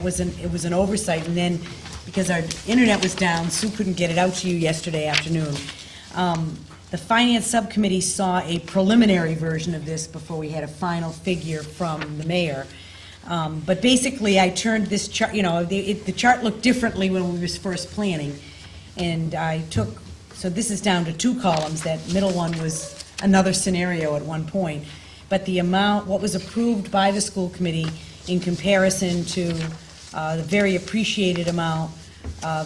was an oversight, and then, because our internet was down, Sue couldn't get it out to you yesterday afternoon. The Finance Subcommittee saw a preliminary version of this before we had a final figure from the mayor. But basically, I turned this chart, the chart looked differently when we was first planning, and I took, so this is down to 2 columns. That middle one was another scenario at one point. But the amount, what was approved by the school committee in comparison to the very appreciated amount,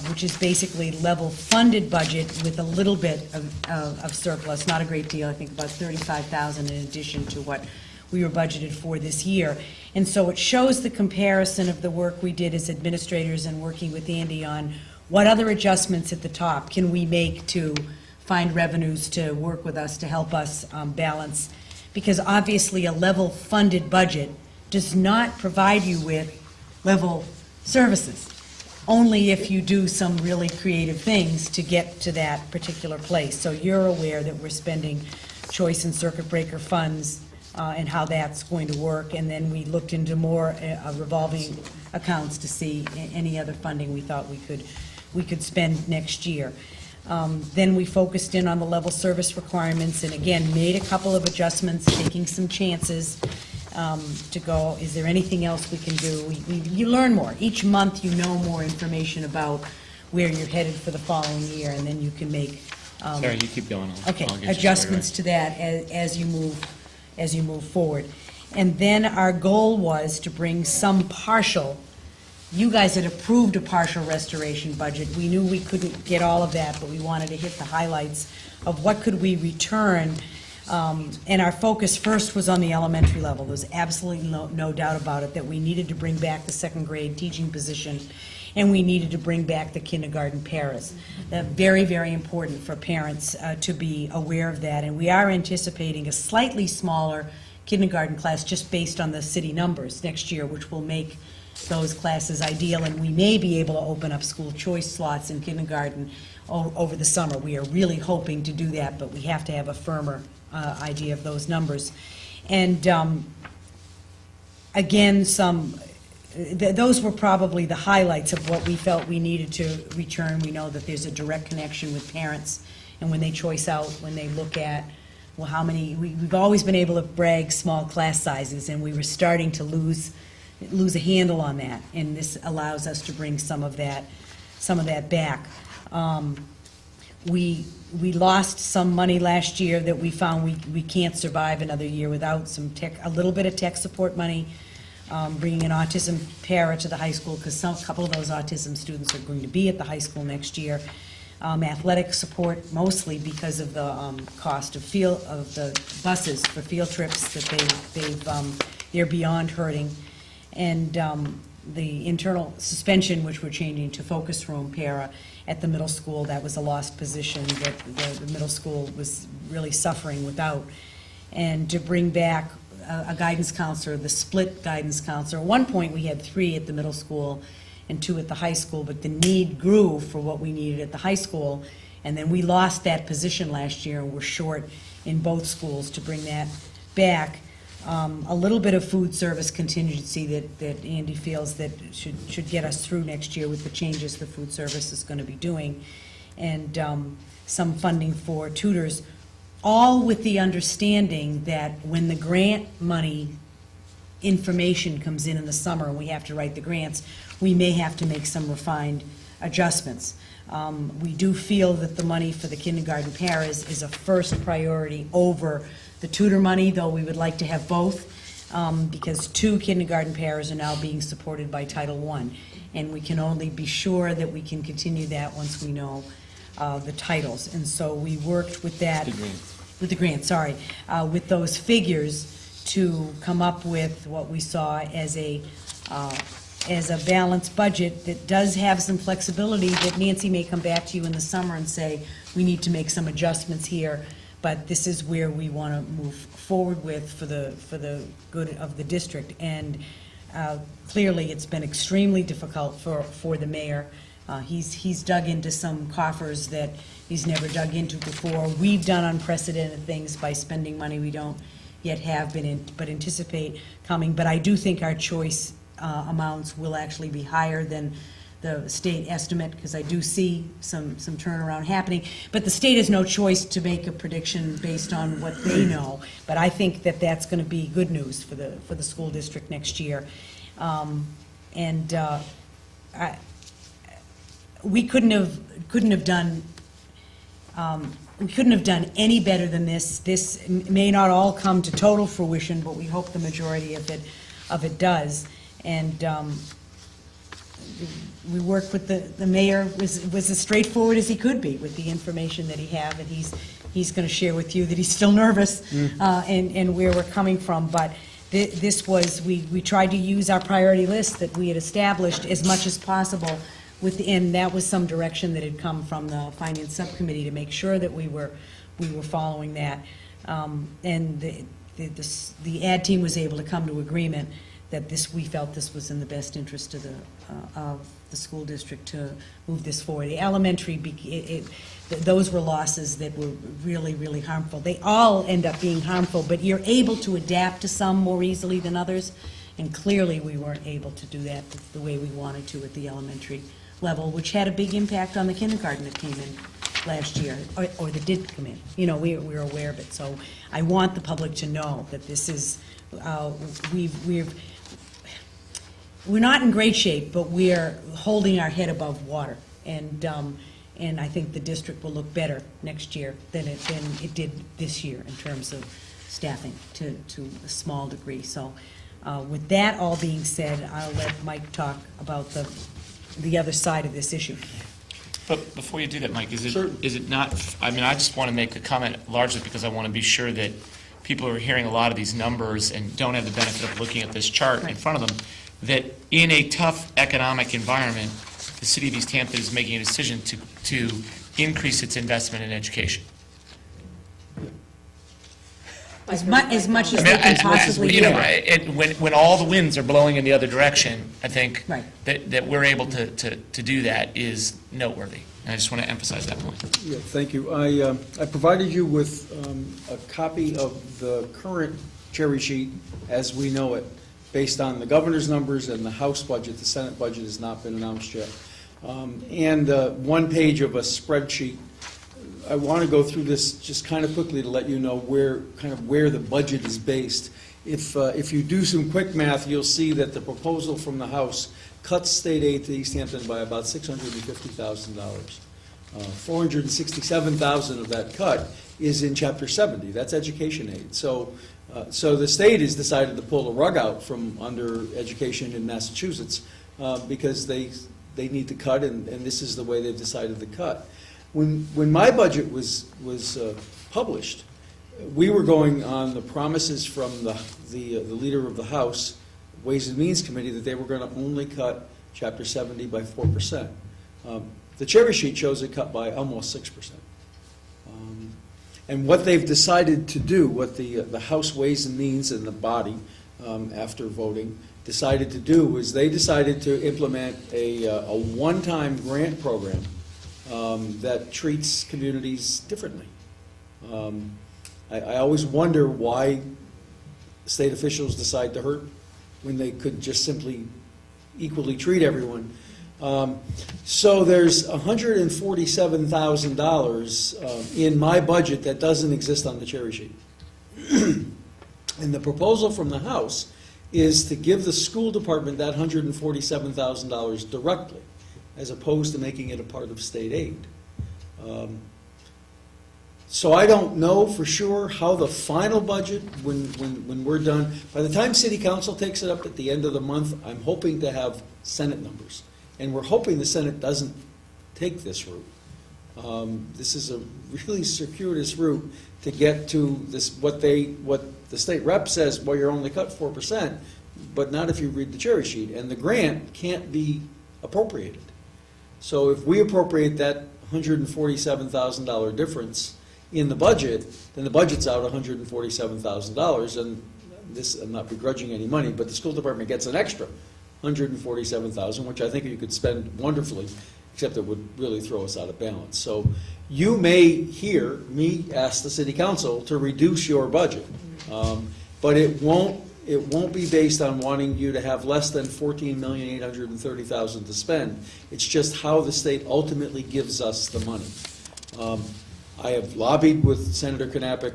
which is basically level funded budget with a little bit of surplus, not a great deal, I think about $35,000 in addition to what we were budgeted for this year. And so it shows the comparison of the work we did as administrators and working with Andy on what other adjustments at the top can we make to find revenues to work with us, to help us balance. Because obviously a level funded budget does not provide you with level services, only if you do some really creative things to get to that particular place. So you're aware that we're spending choice and circuit breaker funds and how that's going to work. And then we looked into more revolving accounts to see any other funding we thought we could spend next year. Then we focused in on the level service requirements and again made a couple of adjustments, taking some chances to go, is there anything else we can do? You learn more. Each month you know more information about where you're headed for the following year, and then you can make Sorry, you keep going. I'll get you adjustments straight away. to that as you move forward. And then our goal was to bring some partial. You guys had approved a partial restoration budget. We knew we couldn't get all of that, but we wanted to hit the highlights of what could we return. And our focus first was on the elementary level. There's absolutely no doubt about it that we needed to bring back the 2nd grade teaching position, and we needed to bring back the kindergarten paras. That's very, very important for parents to be aware of that. And we are anticipating a slightly smaller kindergarten class just based on the city numbers next year, which will make those classes ideal, and we may be able to open up school choice slots in kindergarten over the summer. We are really hoping to do that, but we have to have a firmer idea of those numbers. And again, those were probably the highlights of what we felt we needed to return. We know that there's a direct connection with parents, and when they choice out, when they look at, well, how many, we've always been able to brag small class sizes, and we were starting to lose a handle on that, and this allows us to bring some of that back. We lost some money last year that we found we can't survive another year without a little bit of tech support money, bringing an autism para to the high school, because a couple of those autism students are going to be at the high school next year. Athletic support, mostly because of the cost of the buses for field trips that they're beyond hurting. And the internal suspension, which we're changing to focus room para at the middle school, that was a lost position that the middle school was really suffering without. And to bring back a guidance counselor, the split guidance counselor. At one point, we had 3 at the middle school and 2 at the high school, but the need grew for what we needed at the high school, and then we lost that position last year, and we're short in both schools to bring that back. A little bit of food service contingency that Andy feels that should get us through next year with the changes the food service is going to be doing, and some funding for tutors, all with the understanding that when the grant money information comes in the summer and we have to write the grants, we may have to make some refined adjustments. We do feel that the money for the kindergarten paras is a first priority over the tutor money, though we would like to have both, because 2 kindergarten paras are now being supported by Title I, and we can only be sure that we can continue that once we know the titles. And so we worked with that, with those figures to come up with what we saw as a balanced budget that does have some flexibility, that Nancy may come back to you in the summer and say, we need to make some adjustments here, but this is where we want to move forward with for the good of the district. And clearly, it's been extremely difficult for the mayor. He's dug into some coffers that he's never dug into before. We've done unprecedented things by spending money we don't yet have but anticipate coming. But I do think our choice amounts will actually be higher than the state estimate, because I do see some turnaround happening. But the state has no choice to make a prediction based on what they know. But I think that that's going to be good news for the school district next year. We couldn't have done any better than this. This may not all come to total fruition, but we hope the majority of it does. And we worked with the mayor, was as straightforward as he could be with the information that he had, and he's going to share with you that he's still nervous and where we're coming from. But this was, we tried to use our priority list that we had established as much as possible within. That was some direction that had come from the finance subcommittee to make sure that we were following that. And the ad team was able to come to agreement that we felt this was in the best interest of the school district to move this forward. The elementary, those were losses that were really, really harmful. They all end up being harmful, but you're able to adapt to some more easily than others, and clearly we weren't able to do that the way we wanted to at the elementary level, which had a big impact on the kindergarten that came in last year, or that did come in. You know, we're aware of it. So I want the public to know that this is, we're not in great shape, but we're holding our head above water. And I think the district will look better next year than it did this year in terms of staffing to a small degree. So with that all being said, I'll let Mike talk about the other side of this issue. But before you do that, Mike, is Sure. it not, I mean, I just want to make a comment largely because I want to be sure that people are hearing a lot of these numbers and don't have the benefit of looking at this chart in front of them, that in a tough economic environment, the city of Easthampton is making a decision to increase its investment in education. As much as I they mean, can possibly you know, do. when all the winds are blowing in the other direction, I think Right. that we're able to do that is noteworthy. And I just want to emphasize that point. Yeah, thank you. I provided you with a copy of the current cherry sheet as we know it, based on the governor's numbers and the House budget. The Senate budget has not been announced yet. And one page of a spreadsheet. I want to go through this just kind of quickly to let you know where the budget is based. If you do some quick math, you'll see that the proposal from the House cuts state aid to Easthampton by about $650,000. $467,000 of that cut is in Chapter 70. That's education aid. So the state has decided to pull the rug out from under education in Massachusetts because they need to cut, and this is the way they've decided to cut. When my budget was published, we were going on the promises from the leader of the House Ways and Means Committee that they were going to only cut Chapter 70 by 4%. The cherry sheet shows it cut by almost 6%. And what they've decided to do, what the House Ways and Means and the body, after voting, decided to do is they decided to implement a one-time grant program that treats communities differently. I always wonder why state officials decide to hurt when they could just simply equally treat everyone. So there's $147,000 in my budget that doesn't exist on the cherry sheet. And the proposal from the House is to give the school department that $147,000 directly, as opposed to making it a part of state aid. So I don't know for sure how the final budget, when we're done, by the time City Council takes it up at the end of the month, I'm hoping to have Senate numbers. And we're hoping the Senate doesn't take this route. This is a really circuitous route to get to this, what the state rep says, well, you're only cut 4%, but not if you read the cherry sheet. And the grant can't be appropriated. So if we appropriate that $147,000 difference in the budget, then the budget's out $147,000, and this, I'm not begrudging any money, but the school department gets an extra $147,000, which I think you could spend wonderfully, except it would really throw us out of balance. So you may hear me ask the city council to reduce your budget, but it won't it won't be based on wanting you to have less than $14,830,000 to spend. It's just how the state ultimately gives us the money. I have lobbied with Senator Knappich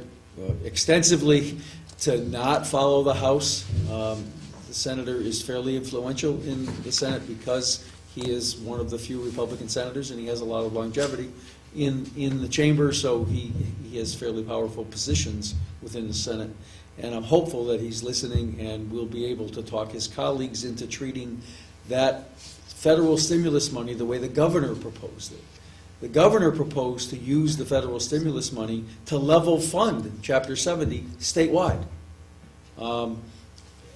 extensively to not follow the House. The senator is fairly influential in the Senate because he is one of the few Republican senators, and he has a lot of longevity in the chamber, so he has fairly powerful positions within the Senate. And I'm hopeful that he's listening and will be able to talk his colleagues into treating that federal stimulus money the way the governor proposed it. The governor proposed to use the federal stimulus money to level fund Chapter 70 statewide.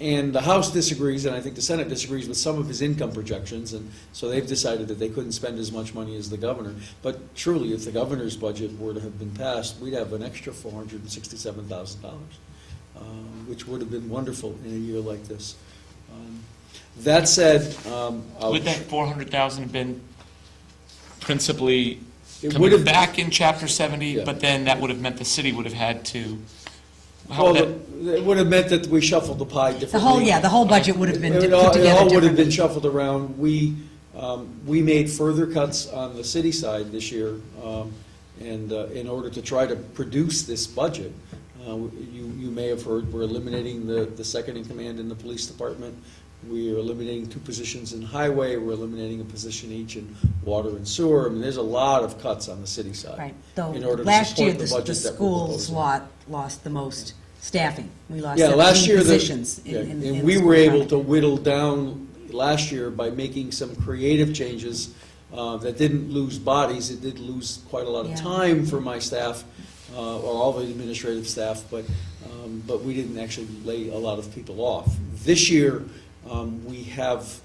And the House disagrees, and I think the Senate disagrees with some of his income projections, and so they've decided that they couldn't spend as much money as the governor. But truly, if the governor's budget were to have been passed, we'd have an extra $467,000, which would have been wonderful in a year like this. That said, Would that 400,000 have been principally It would coming have- back in Chapter 70, Yeah. but then that would have meant the city would have had to, how well, would that, it would have meant that we shuffled the pie differently. The whole budget would have been put It together all differently. would have been shuffled around. We made further cuts on the city side this year, and in order to try to produce this budget, you may have heard, we're eliminating the second in command in the police department. We are eliminating 2 positions in highway. We're eliminating a position each in water and sewer. I mean, there's a lot of cuts on the city side. Right, though in order to last year, support the the budget that we're schools proposing. lost the most staffing. We lost Yeah, last 17 year, positions in and the we school were able department. to whittle down last year by making some creative changes that didn't lose bodies. It did lose quite a lot of Yeah. time for my staff, or all the administrative staff, but we didn't actually lay a lot of people off. This year, we have,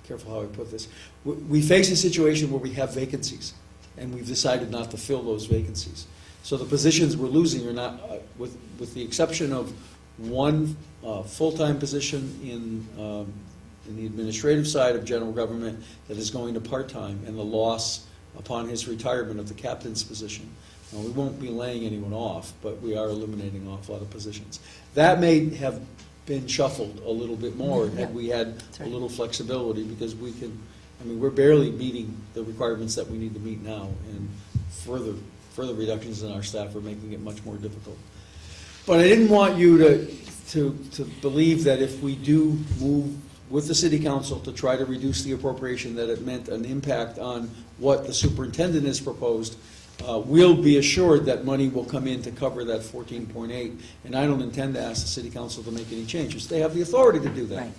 careful how I put this, we face a situation where we have vacancies, and we've decided not to fill those vacancies. So the positions we're losing are not, with the exception of one full-time position in the administrative side of general government that is going to part-time, and the loss upon his retirement of the captain's position. We won't be laying anyone off, but we are eliminating off a lot of positions. That may have been shuffled a little bit more Yeah. had we had That's a right. little flexibility, because we're barely meeting the requirements that we need to meet now, and further reductions in our staff are making it much more difficult. But I didn't want you to believe that if we do move with the city council to try to reduce the appropriation, that it meant an impact on what the superintendent has proposed. We'll be assured that money will come in to cover that 14.8, and I don't intend to ask the city council to make any changes. They have the authority to do that,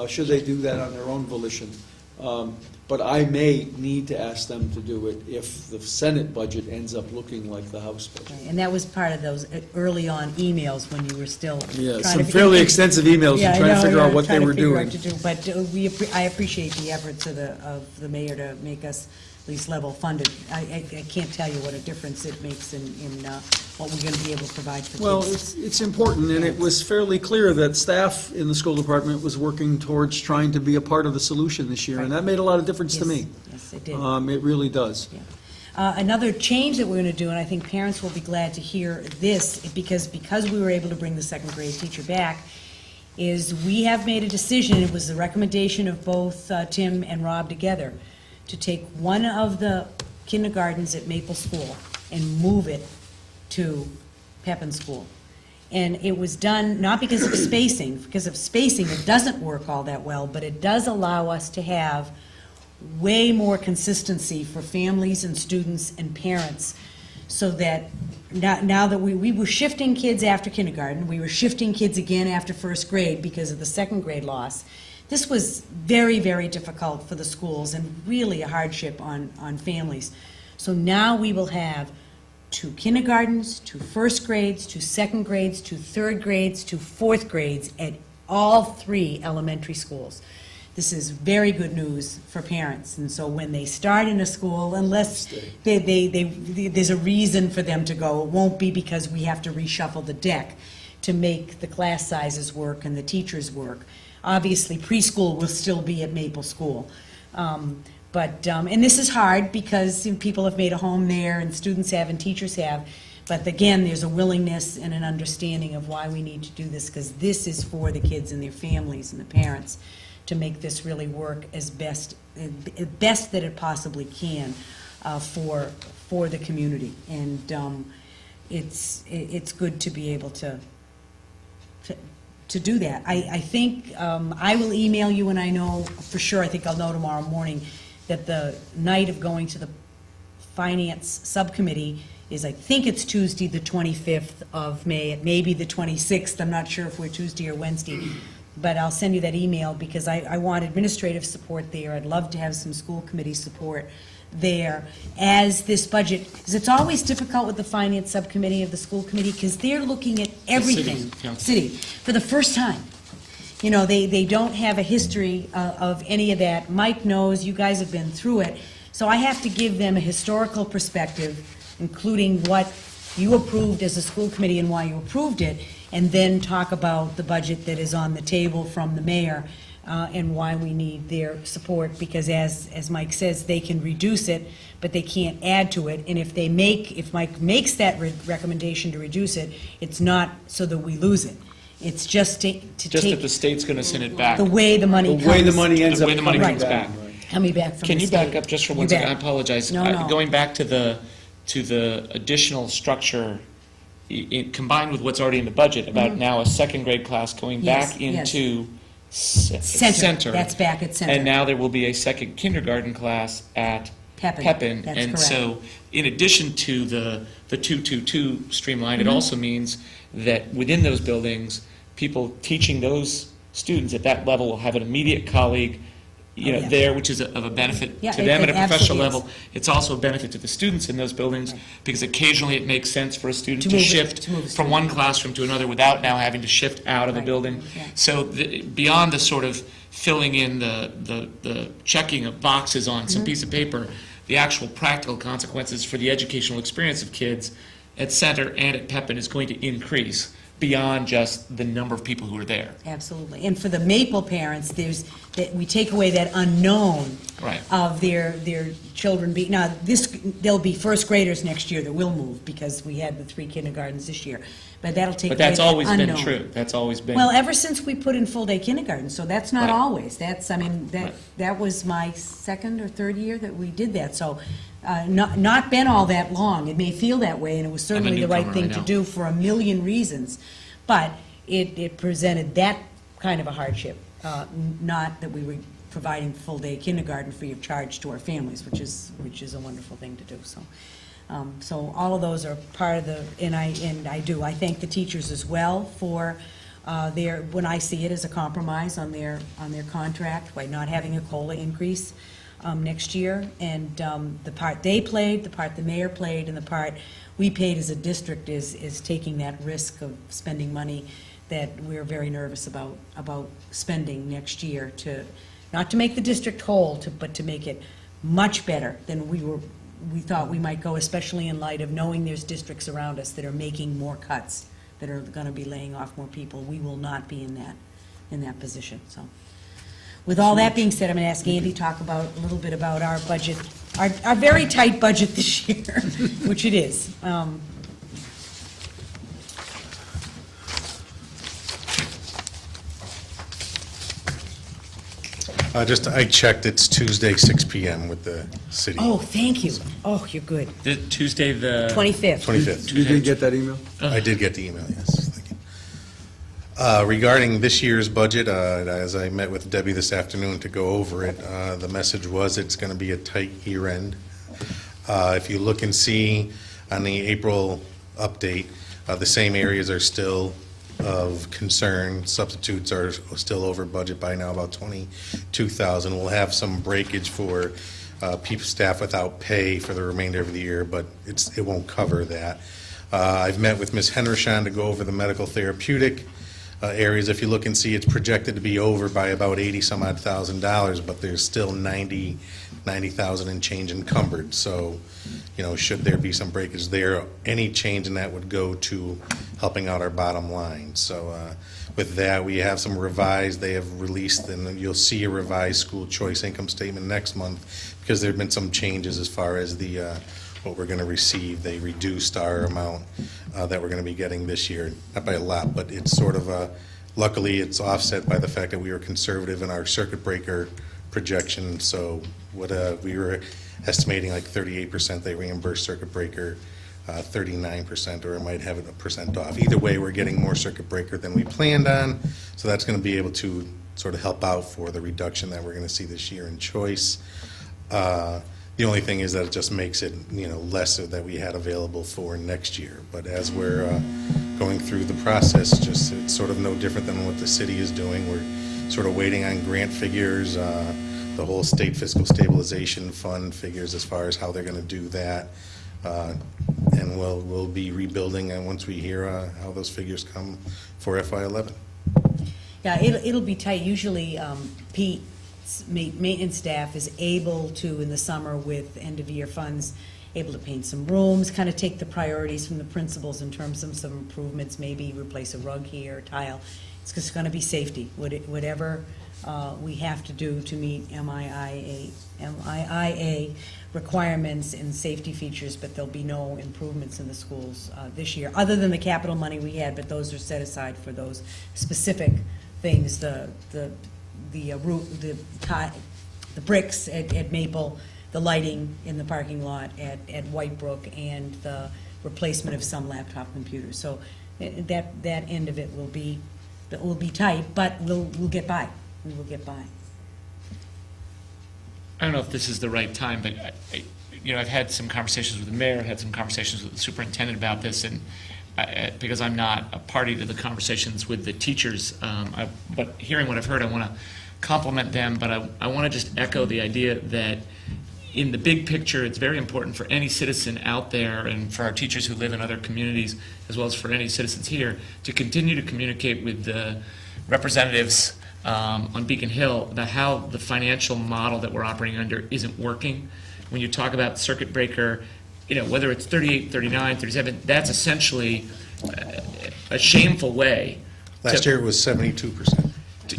should they do that on their own volition. But I may need to ask them to do it if the Senate budget ends up looking like the House budget. Right, and that was part of those early on emails when you were still Yeah, trying some to fairly extensive emails Yeah, I trying to know, figure yeah, out what they trying to were figure doing. out what to do. But I appreciate the efforts of the mayor to make us at least level funded. I can't tell you what a difference it makes in what we're going to be able to provide for kids. Well, it's important, and it was fairly clear that staff in the school department was working towards trying to be a part of the solution this year, and that made a lot of difference to me. Yes, it did. It really does. Yeah. Another change that we're going to do, and I think parents will be glad to hear this, because we were able to bring the second grade teacher back, is we have made a decision, it was the recommendation of both Tim and Rob together, to take one of the kindergartens at Maple School and move it to Pepin School. And it was done not because of spacing. Because of spacing, it doesn't work all that well, but it does allow us to have way more consistency for families and students and parents, so that now that we were shifting kids after kindergarten, we were shifting kids again after first grade because of the second grade loss. This was very, very difficult for the schools and really a hardship on families. So now we will have 2 kindergartens, 2 first grades, 2 second grades, 2 third grades, 2 fourth grades at all 3 elementary schools. This is very good news for parents, and so when they start in a school, unless there's a reason for them to go, it won't be because we have to reshuffle the deck to make the class sizes work and the teachers work. Obviously, preschool will still be at Maple School. And this is hard because people have made a home there, and students have, and teachers have. But again, there's a willingness and an understanding of why we need to do this, because this is for the kids and their families and the parents, to make this really work as best that it possibly can for the community. And it's good to be able to do that. I think I will email you, and I know for sure, I think I'll know tomorrow morning, that the night of going to the Finance Subcommittee is, I think it's Tuesday, the 25th of May. It may be the 26th. I'm not sure if we're Tuesday or Wednesday. But I'll send you that email, because I want administrative support there. I'd love to have some school committee support there as this budget, because it's always difficult with the Finance Subcommittee of the school committee, because they're looking at everything, city, for the first time. You know, they don't have a history of any of that. Mike knows, you guys have been through it. So I have to give them a historical perspective, including what you approved as a school committee and why you approved it, and then talk about the budget that is on the table from the mayor, and why we need their support, because as Mike says, they can reduce it, but they can't add to it. And if Mike makes that recommendation to reduce it, it's not so that we lose it. It's just to Just take that the state's going to send it back. the way the money comes. The way the money ends The up way the money coming comes back. right. Coming back from the state. Can you back up just for one You second? bet. I apologize. No. Going back to the additional structure, combined with what's already in the budget, about now a second grade class going Yes, back yes. into Center, that's back at Center. And now there will be a second kindergarten class at Pepin, that's And correct. so, in addition to the 222 streamline, Mm-hmm. it also means that within those buildings, people teaching those students at that level will have an immediate colleague, Oh, yeah. there, which is of a benefit Yeah, to them it at a professional absolutely is. level. It's also a benefit to the students in those buildings, because occasionally it makes sense for a student To to move it- shift to move a from student. one classroom to another without now having to shift out of the Right, building. yeah. So beyond the sort of filling in the checking of boxes on Mm-hmm. some piece of paper, the actual practical consequences for the educational experience of kids at Center and at Pepin is going to increase beyond just the number of people who are there. Absolutely. And for the Maple parents, we take away that unknown Right. of their children now there'll be first graders next year that will move, because we had the 3 kindergartens this year. But that'll take away But that's that always been unknown. true. That's always been. Well, ever since we put in full-day kindergarten, so that's not Right. always. That Right. was my second or third year that we did that, so not been all that long. It may feel that way, and it was certainly the right newcomer, thing I to know. do for a million reasons, but it presented that kind of a hardship, not that we were providing full-day kindergarten free of charge to our families, which is a wonderful thing to do, so. So all of those are part of the, and I thank the teachers as well for when I see it as a compromise on their contract by not having a COLA increase next year, and the part they played, the part the mayor played, and the part we paid as a district is taking that risk of spending money that we're very nervous about spending next year, not to make the district whole, but to make it much better than we thought we might go, especially in light of knowing there's districts around us that are making more cuts, that are going to be laying off more people. We will not be in that position, so. With all that being said, I'm going to ask Andy to talk a little bit about our budget, our very tight budget this year, which it is. I checked, it's Tuesday, 6 PM with the city. Oh, thank you. Oh, you're good. The Tuesday, the 25th. 25th. You did get that email? I did get the email, yes. Thank you. Regarding this year's budget, as I met with Debbie this afternoon to go over it, the message was it's going to be a tight year end. If you look and see on the April update, the same areas are still of concern. Substitutes are still over budget by now, about 22,000. We'll have some breakage for staff without pay for the remainder of the year, but it won't cover that. I've met with Ms. Hendershon to go over the medical therapeutic areas. If you look and see, it's projected to be over by about $80-some-odd thousand, but there's still 90,000 and change encumbered. So, should there be some breakage there, any change in that would go to helping out our bottom line. So with that, we have some revised, they have released, and you'll see a revised school choice income statement next month, because there have been some changes as far as the what we're going to receive. They reduced our amount that we're going to be getting this year, not by a lot, but it's sort of luckily it's offset by the fact that we were conservative in our circuit breaker projection. So what we were estimating like 38% they reimbursed circuit breaker, 39%, or it might have it a percent off. Either way, we're getting more circuit breaker than we planned on, so that's going to be able to sort of help out for the reduction that we're going to see this year in choice. The only thing is that it just makes it, lesser that we had available for next year. But as we're going through the process, just it's sort of no different than what the city is doing. We're sort of waiting on grant figures, the whole state fiscal stabilization fund figures as far as how they're going to do that. And we'll be rebuilding once we hear how those figures come for FY11. Yeah, it'll be tight. Usually, Pete's maintenance staff is able to, in the summer with end-of-year funds, able to paint some rooms, kind of take the priorities from the principals in terms of some improvements, maybe replace a rug here, tile. It's just going to be safety, whatever we have to do to meet MIA requirements and safety features, but there'll be no improvements in the schools this year, other than the capital money we had, but those are set aside for those specific things, the bricks at Maple, the lighting in the parking lot at White Brook, and the replacement of some laptop computers. So that end of it will be tight, but we'll get by. We will get by. I don't know if this is the right time, but I've had some conversations with the mayor, had some conversations with the superintendent about this, and because I'm not a party to the conversations with the teachers, but hearing what I've heard, I want to compliment them, but I want to just echo the idea that in the big picture, it's very important for any citizen out there and for our teachers who live in other communities, as well as for any citizens here, to continue to communicate with the representatives on Beacon Hill about how the financial model that we're operating under isn't working. When you talk about circuit breaker, whether it's 38, 39, 37, that's essentially a shameful way. Last year it was 72%.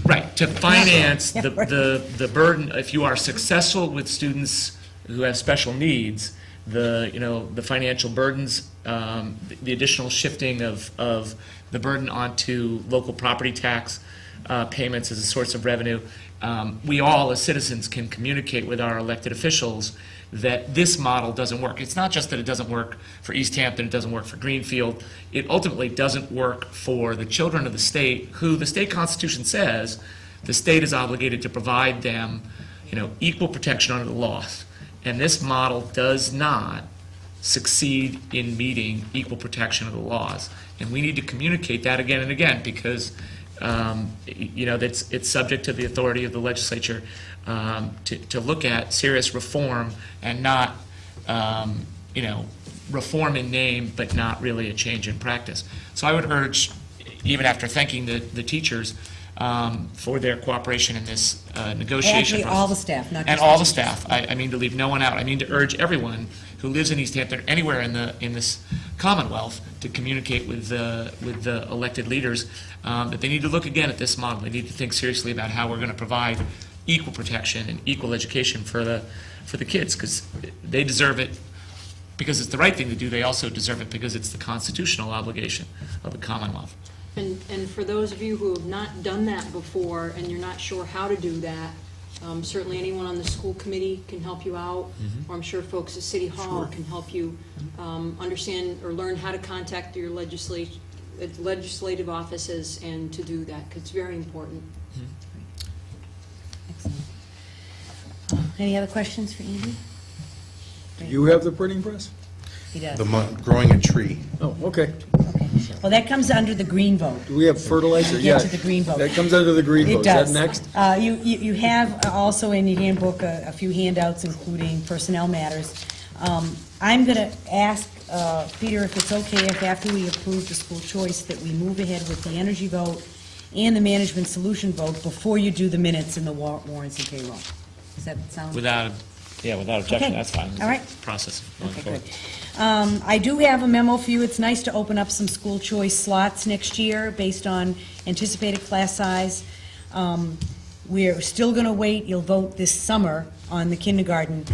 Right, to finance Yeah, right. the burden. If you are successful with students who have special needs, the financial burdens, the additional shifting of the burden onto local property tax payments as a source of revenue, we all as citizens can communicate with our elected officials that this model doesn't work. It's not just that it doesn't work for Easthampton, it doesn't work for Greenfield. It ultimately doesn't work for the children of the state, who the state constitution says the state is obligated to provide them, equal protection under the laws. And this model does not succeed in meeting equal protection of the laws. And we need to communicate that again and again, because it's subject to the authority of the legislature to look at serious reform and not, reform in name, but not really a change in practice. So I would urge, even after thanking the teachers for their cooperation in this negotiation Actually, process. all the staff, not just And all the teachers. staff. I mean to leave no one out. I mean to urge everyone who lives in Easthampton, anywhere in this Commonwealth, to communicate with the elected leaders that they need to look again at this model. They need to think seriously about how we're going to provide equal protection and equal education for the kids, because they deserve it because it's the right thing to do. They also deserve it because it's the constitutional obligation of the Commonwealth. And for those of you who have not done that before and you're not sure how to do that, certainly anyone on the school committee can help you out, or I'm sure folks at City Hall can help you understand or learn how to contact your legislative offices and to do that, because it's very important. Excellent. Any other questions for Andy? Do you have the printing press? He does. Growing a tree. Oh, okay. Okay. Well, that comes under the green vote. Do we have fertilizer? Get Yeah. to the green vote. That comes under the green vote. It does. Is that next? You have also in your handbook a few handouts, including personnel matters. I'm going to ask Peter if it's okay if after we approve the school choice that we move ahead with the energy vote and the management solution vote before you do the minutes in the warrants and payroll. Does that sound? Without objection, Okay. that's fine. All right. Process of going Okay, forward. good. I do have a memo for you. It's nice to open up some school choice slots next year based on anticipated class size. We're still going to wait, you'll vote this summer on the kindergarten,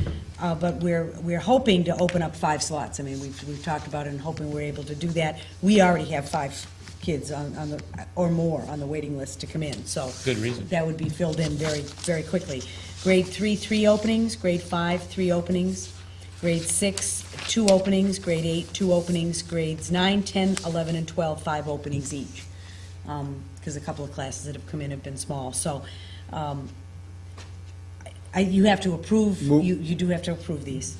but we're hoping to open up 5 slots. I mean, we've talked about it and hoping we're able to do that. We already have 5 kids on the, or more, on the waiting list to come in, so. Good reason. That would be filled in very, very quickly. Grade 3, 3 openings, grade 5, 3 openings, grade 6, 2 openings, grade 8, 2 openings, grades 9, 10, 11, and 12, 5 openings each. Because a couple of classes that have come in have been small, so, you have to approve, Move. you do have to approve these.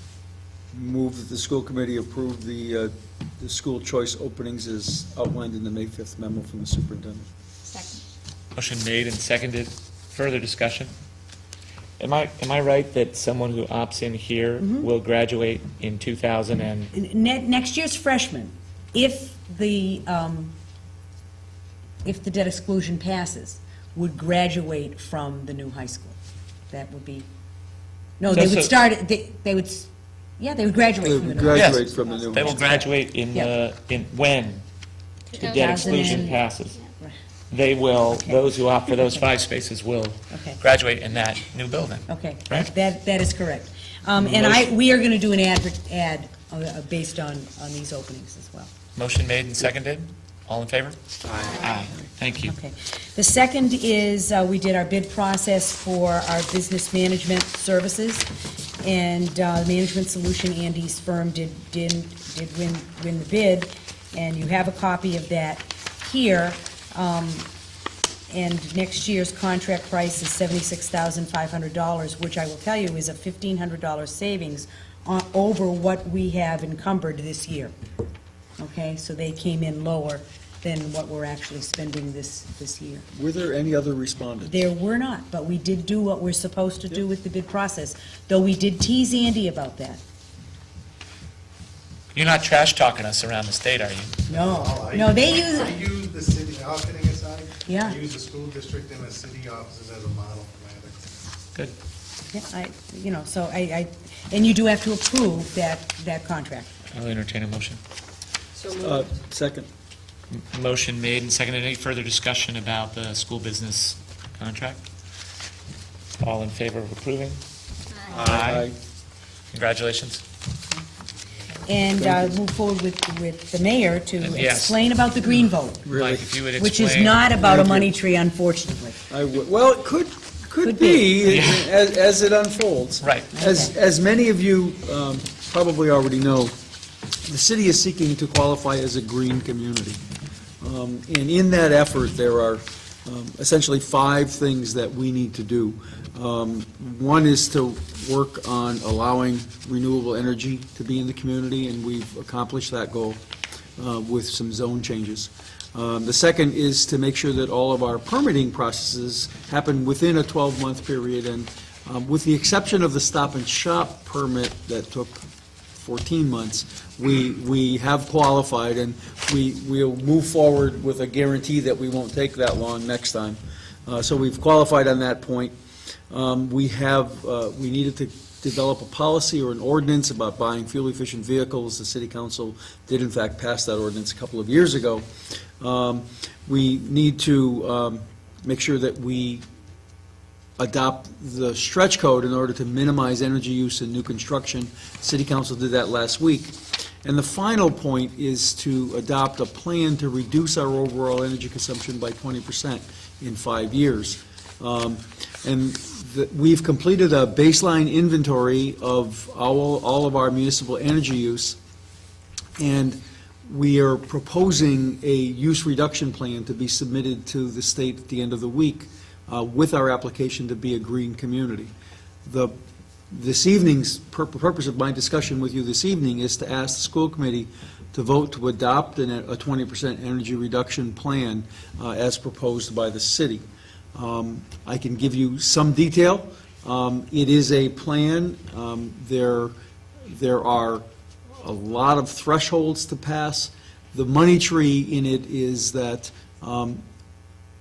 Move that the school committee approve the school choice openings as outlined in the May 5th memo from the superintendent. Second. Motion made and seconded. Further discussion? Am I right that someone who opts in here will graduate in 2000 and, Next year's freshmen, if the debt exclusion passes, would graduate from the new high school. That would be, no, they would start, they would, they would graduate They from the would new high graduate Yes. from the new. they will graduate in Yeah. when the debt 2000 exclusion and- passes? Right. They will, Okay. those who opt for those 5 spaces will Okay. graduate in that new building. Okay, Right. that is correct. And we are going to do an ad based on these openings as well. Motion made and seconded. All in favor? Aye. Thank you. Okay. The second is, we did our bid process for our business management services, and Management Solution, Andy's firm, did win the bid, and you have a copy of that here. And next year's contract price is $76,500, which I will tell you is a $1,500 savings over what we have encumbered this year. Okay, so they came in lower than what we're actually spending this year. Were there any other respondents? There were not, but we did do what we're supposed to do with the bid process, though we did tease Andy about that. You're not trash talking us around the state, are you? No, they use, I use the city, all kidding aside, Yeah. I use the school district and the city offices as a model for my ethics. Good. so and you do have to approve that contract. I'll entertain a motion. So moved. Second. Motion made and seconded. Any further discussion about the school business contract? All in favor of approving? Aye. Congratulations. And move forward with the mayor to And yes. explain about the green vote, Really? Mike, if you would explain. which is not about a Thank you. money tree, unfortunately. Well, it could Could be, Yeah. as it unfolds. Right. As many of you probably already know, the city is seeking to qualify as a green community. And in that effort, there are essentially 5 things that we need to do. One is to work on allowing renewable energy to be in the community, and we've accomplished that goal with some zone changes. The second is to make sure that all of our permitting processes happen within a 12-month period, and with the exception of the Stop and Shop permit that took 14 months, we have qualified, and we'll move forward with a guarantee that we won't take that long next time. So we've qualified on that point. We needed to develop a policy or an ordinance about buying fuel-efficient vehicles. The city council did in fact pass that ordinance a couple of years ago. We need to make sure that we adopt the stretch code in order to minimize energy use in new construction. City council did that last week. And the final point is to adopt a plan to reduce our overall energy consumption by 20% in 5 years. We've completed a baseline inventory of all of our municipal energy use, and we are proposing a use reduction plan to be submitted to the state at the end of the week with our application to be a green community. This evening's purpose of my discussion with you this evening is to ask the school committee to vote to adopt a 20% energy reduction plan as proposed by the city. I can give you some detail. It is a plan. There are a lot of thresholds to pass. The money tree in it is that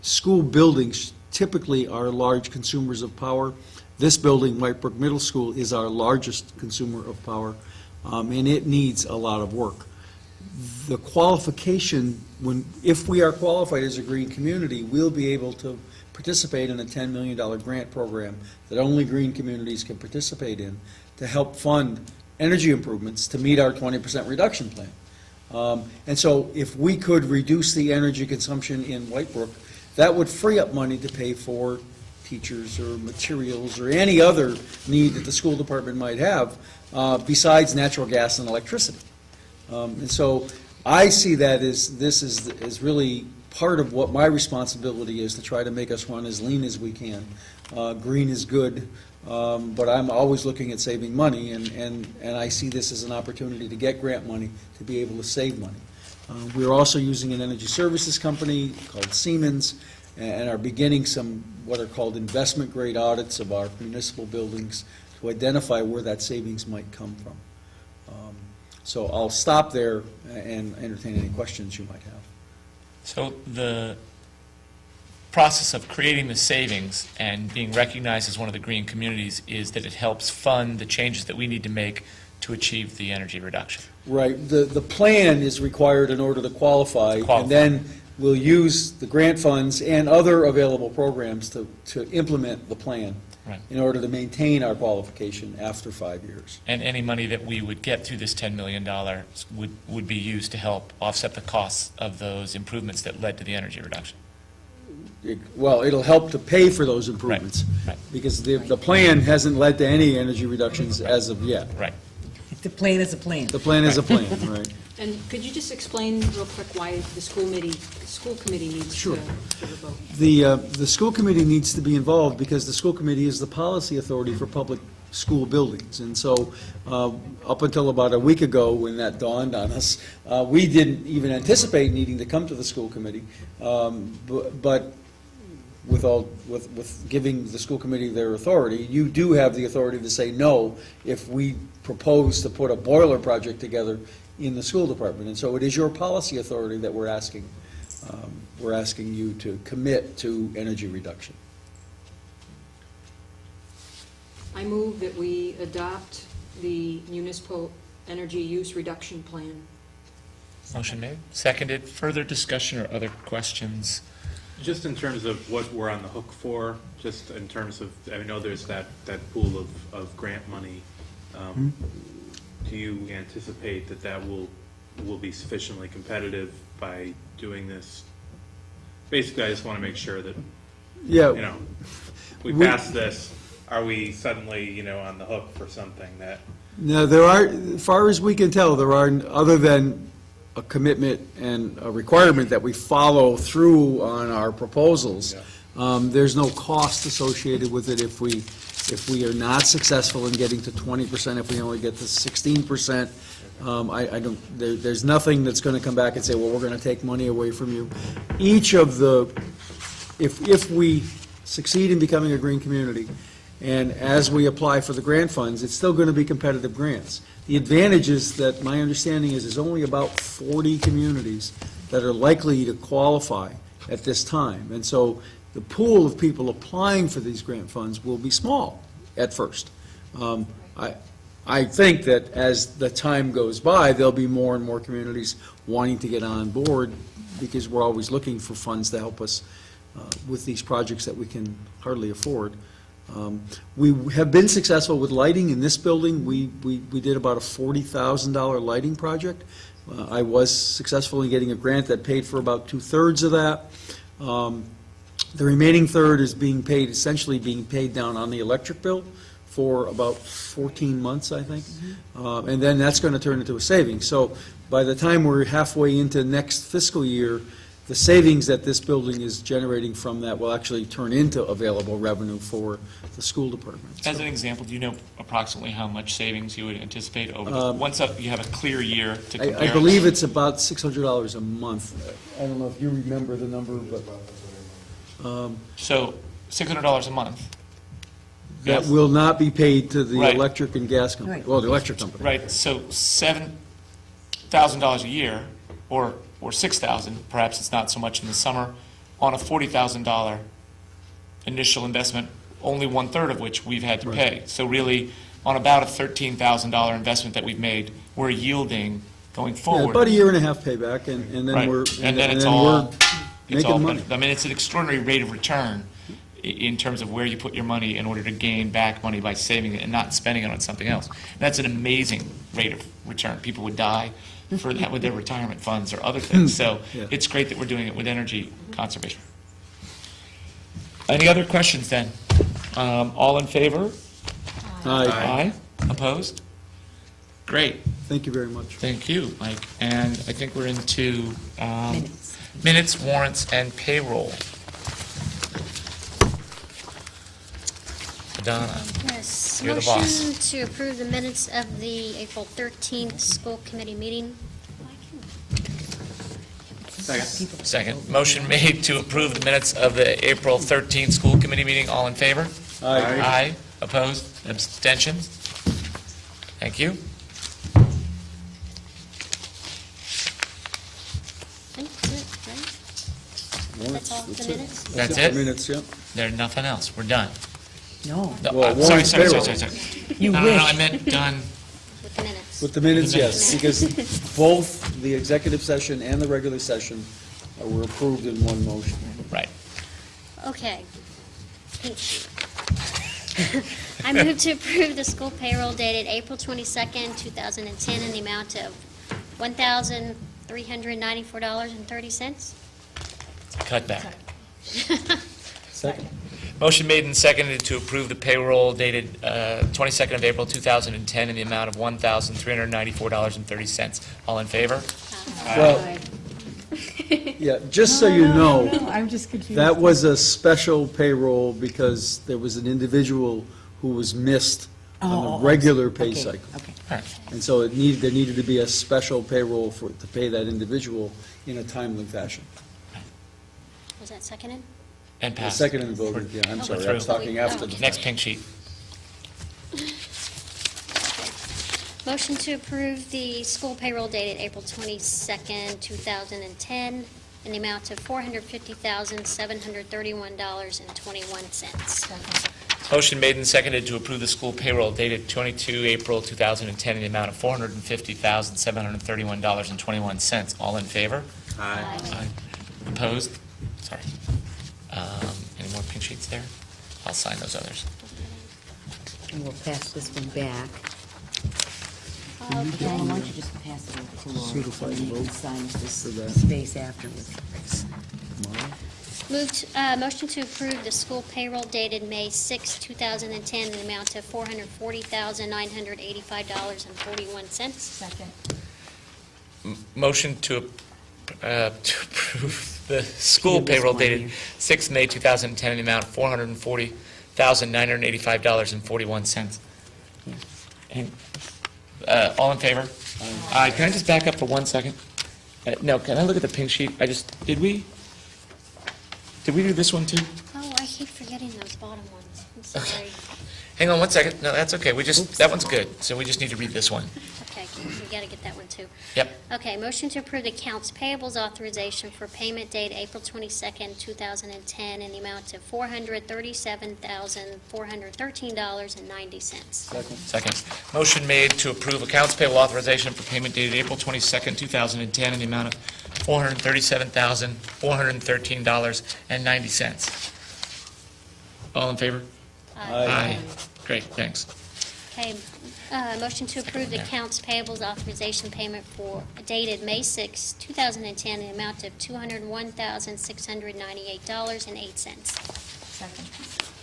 school buildings typically are large consumers of power. This building, White Brook Middle School, is our largest consumer of power, and it needs a lot of work. The qualification, if we are qualified as a green community, we'll be able to participate in a $10 million grant program that only green communities can participate in to help fund energy improvements to meet our 20% reduction plan. And so if we could reduce the energy consumption in Whitebrook, that would free up money to pay for teachers or materials or any other need that the school department might have, besides natural gas and electricity. And so I see that as, this is really part of what my responsibility is, to try to make us run as lean as we can. Green is good, but I'm always looking at saving money, and I see this as an opportunity to get grant money, to be able to save money. We're also using an energy services company called Siemens, and are beginning some what are called investment-grade audits of our municipal buildings to identify where that savings might come from. So I'll stop there and entertain any questions you might have. So the process of creating the savings and being recognized as one of the green communities is that it helps fund the changes that we need to make to achieve the energy reduction. Right. The plan is required in order to qualify, and then we'll use the grant funds and other available programs to implement the plan. Right. In order to maintain our qualification after 5 years. And any money that we would get through this $10 million would be used to help offset the costs of those improvements that led to the energy reduction. Well, it'll help to pay for those improvements. Right. Because the plan hasn't led to any energy reductions as of yet. Right. The plan is a plan. The plan is a plan, right? And could you just explain real quick why the school committee needs Sure. to vote? The school committee needs to be involved because the school committee is the policy authority for public school buildings. And so, up until about a week ago, when that dawned on us, we didn't even anticipate needing to come to the school committee. But with giving the school committee their authority, you do have the authority to say no if we propose to put a boiler project together in the school department. And so it is your policy authority that we're asking you to commit to energy reduction. I move that we adopt the municipal energy use reduction plan. Motion made. Seconded. Further discussion or other questions? Just in terms of what we're on the hook for, just in terms of, I know there's that pool of grant money. Do you anticipate that will be sufficiently competitive by doing this? Basically, I just want to make sure that, Yeah. we pass this, are we suddenly, on the hook for something that? No, there are, as far as we can tell, there are, other than a commitment and a requirement that we follow through on our proposals, there's no cost associated with it if we are not successful in getting to 20%, if we only get to 16%. There's nothing that's going to come back and say, well, we're going to take money away from you. Each of the, if we succeed in becoming a green community, and as we apply for the grant funds, it's still going to be competitive grants. The advantage is that my understanding is there's only about 40 communities that are likely to qualify at this time. And so the pool of people applying for these grant funds will be small at first. I think that as the time goes by, there'll be more and more communities wanting to get on board because we're always looking for funds to help us with these projects that we can hardly afford. We have been successful with lighting in this building. We did about a $40,000 lighting project. I was successful in getting a grant that paid for about 2/3 of that. The remaining third is essentially being paid down on the electric bill for about 14 months, I think. And then that's going to turn into a savings. So by the time we're halfway into next fiscal year, the savings that this building is generating from that will actually turn into available revenue for the school department. As an example, do you know approximately how much savings you would anticipate over, once you have a clear year to compare? I believe it's about $600 a month. I don't know if you remember the number, but So $600 a month. that Yes. will not be paid to the Right. electric and gas company, Right. well, the electric company. Right, so $7,000 a year, or $6,000, perhaps it's not so much in the summer, on a $40,000 initial investment, only 1/3 of which we've had to pay. So really, on about a $13,000 investment that we've made, we're yielding going Yeah, forward. about a year and a half payback, and then Right. we're, And then it's we're all, it's all, making money. I mean, it's an extraordinary rate of return in terms of where you put your money in order to gain back money by saving it and not spending it on something else. That's an amazing rate of return. People would die for that with their retirement funds or other things. So Yeah. it's great that we're doing it with energy conservation. Any other questions then? All in favor? Aye. Opposed? Great. Thank you very much. Thank you, Mike. And I think we're into Minutes. minutes, warrants, and payroll. Donna, Yes, You're the boss. motion to approve the minutes of the April 13th school committee meeting. second. Motion made to approve the minutes of the April 13th school committee meeting. All in favor? Aye. Aye. Opposed? Abstentions? Thank you. I think that's it, right? That's all the minutes? That's it it? for minutes, yeah. There's nothing else. We're done. No, No, Well, sorry, warrants, sorry, payroll. sorry. you No, wish. I meant done. With the minutes. With the minutes, yes, because both the executive session and the regular session were approved in one motion. Right. Okay. Pink sheet. I move to approve the school payroll dated April 22nd, 2010, in the amount of $1,394.30. Cut back. Second. Motion made and seconded to approve the payroll dated 22nd of April 2010 in the amount of $1,394.30. All in favor? Well, yeah, just so you know, I'm just confused. that was a special payroll because there was an individual who was missed Oh, on the regular pay okay, cycle. Okay. And so there needed to be a special payroll to pay that individual in a timely fashion. Was that seconded? And The passed. second and voted, yeah, I'm We're sorry, I was through. talking after the. Next pink sheet. Motion to approve the school payroll dated April 22nd, 2010, in the amount of $450,731.21. Motion made and seconded to approve the school payroll dated 22 April 2010 in the amount of $450,731.21. All in favor? Aye. Opposed? Sorry. Any more pink sheets there? I'll sign those others. And we'll pass this one back. Okay. Why don't you just pass it over to Laura? Certify and then you can vote sign this for that. space afterwards. Motion to approve the school payroll dated May 6, 2010, in the amount of $440,985.41. Second. Motion to approve the school Yeah, this payroll one dated here. 6 May 2010 in the amount of $440,985.41. And, all in favor? Aye. Can I just back up for 1 second? No, can I look at the pink sheet? did we do this one too? Oh, I keep forgetting those bottom ones. I'm sorry. Hang on 1 second. No, that's okay. That one's good. So we just need to read this one. Okay, we got to get that one too. Yep. Okay, motion to approve the accounts payables authorization for payment date April 22nd, 2010, in the amount of $437,413.90. Second. Second. Motion made to approve accounts payable authorization for payment dated April 22nd, 2010, in the amount of $437,413.90. All in favor? Aye. Great, thanks. Okay, motion to approve the accounts payables authorization payment for dated May 6, 2010, in the amount of $201,698.08. Second.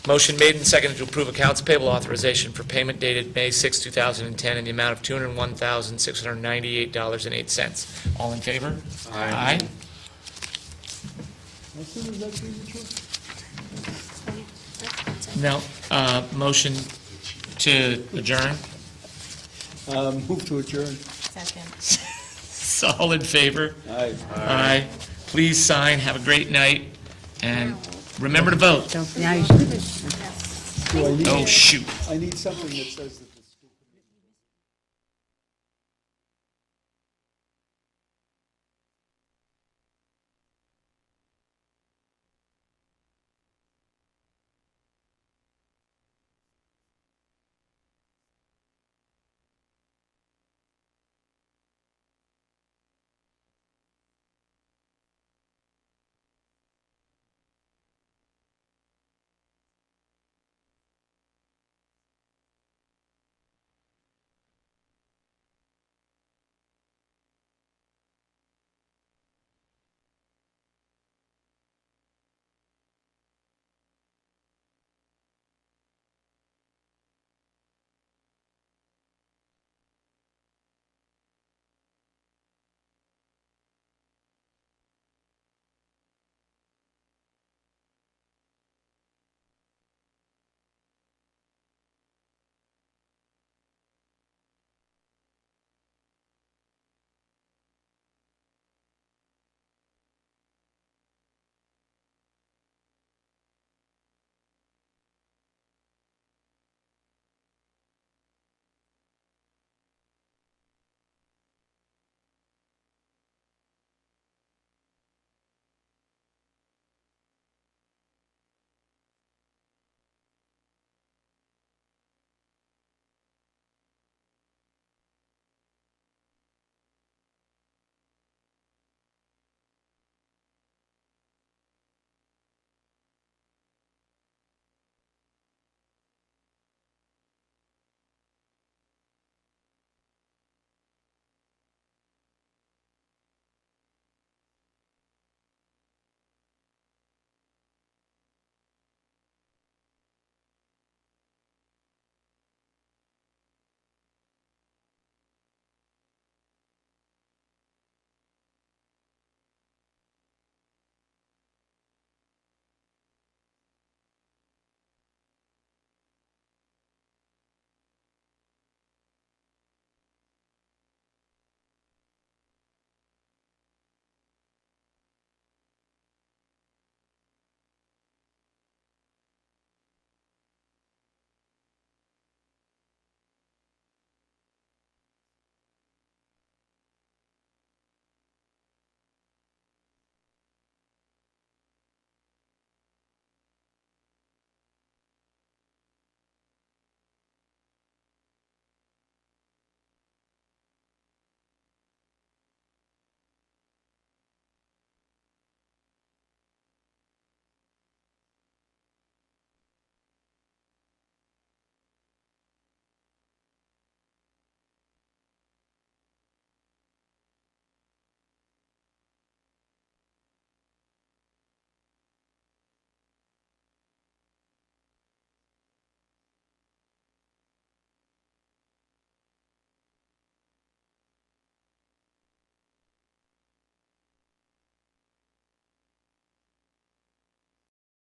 Motion made and seconded to approve accounts payable authorization for payment dated May 6, 2010, in the amount of $201,698.08. All in favor? Aye. No, motion to adjourn? Move to adjourn. Second. All in favor? Aye. Aye. Please sign, have a great night, and remember to vote. Now you Do I need- Oh, shoot. I need something that says that.